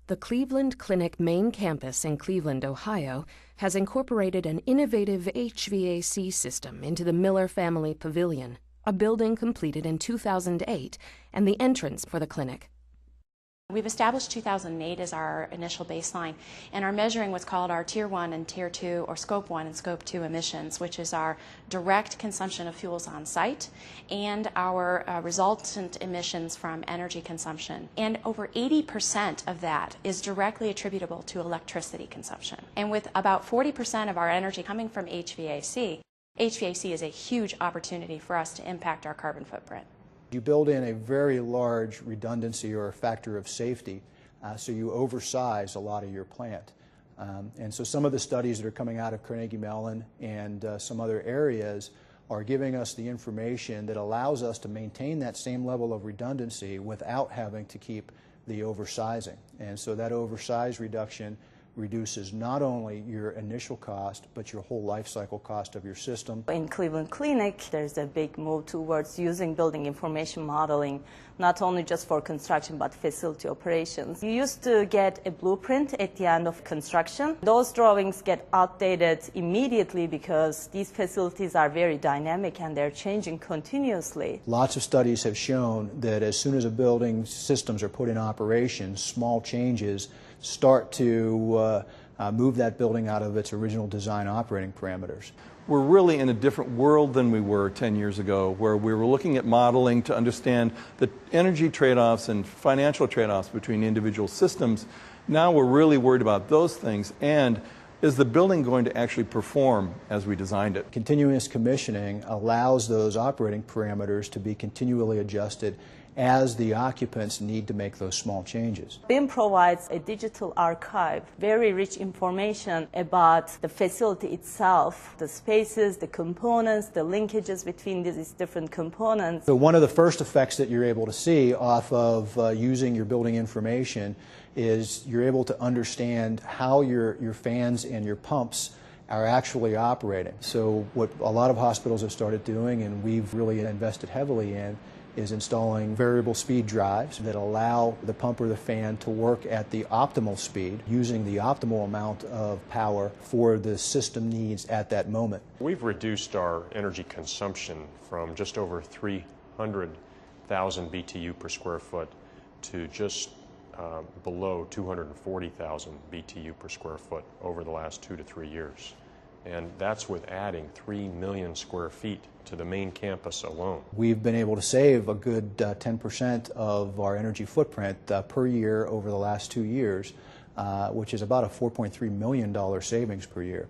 The Cleveland Clinic main campus in Cleveland, Ohio, has incorporated an innovative HVAC system into the Miller Family Pavilion, a building completed in 2008 and the entrance for the clinic. We've established 2008 as our initial baseline and are measuring what's called our Tier 1 and Tier 2, or Scope 1 and Scope 2 emissions, which is our direct consumption of fuels on site and our resultant emissions from energy consumption. And over 80% of that is directly attributable to electricity consumption. And with about 40% of our energy coming from HVAC is a huge opportunity for us to impact our carbon footprint. You build in a very large redundancy or a factor of safety, so you oversize a lot of your plant. And so some of the studies that are coming out of Carnegie Mellon and some other areas are giving us the information that allows us to maintain that same level of redundancy without having to keep the oversizing. And so that oversize reduction reduces not only your initial cost, but your whole life cycle cost of your system. In Cleveland Clinic, there's a big move towards using building information modeling, not only just for construction, but facility operations. You used to get a blueprint at the end of construction. Those drawings get outdated immediately because these facilities are very dynamic and they're changing continuously. Lots of studies have shown that as soon as a building systems are put in operation, small changes start to move that building out of its original design operating parameters. We're really in a different world than we were 10 years ago, where we were looking at modeling to understand the energy trade-offs and financial trade-offs between individual systems. Now we're really worried about those things, and is the building going to actually perform as we designed it? Continuous commissioning allows those operating parameters to be continually adjusted as the occupants need to make those small changes. BIM provides a digital archive, very rich information about the facility itself, the spaces, the components, the linkages between these different components. So one of the first effects that you're able to see off of using your building information is you're able to understand how your fans and your pumps are actually operating. So what a lot of hospitals have started doing, and we've really invested heavily in, is installing variable speed drives that allow the pump or the fan to work at the optimal speed, using the optimal amount of power for the system needs at that moment. We've reduced our energy consumption from just over 300,000 BTU per square foot to just below 240,000 BTU per square foot over the last 2 to 3 years. And that's with adding 3 million square feet to the main campus alone. We've been able to save a good 10% of our energy footprint per year over the last 2 years, which is about a $4.3 million savings per year.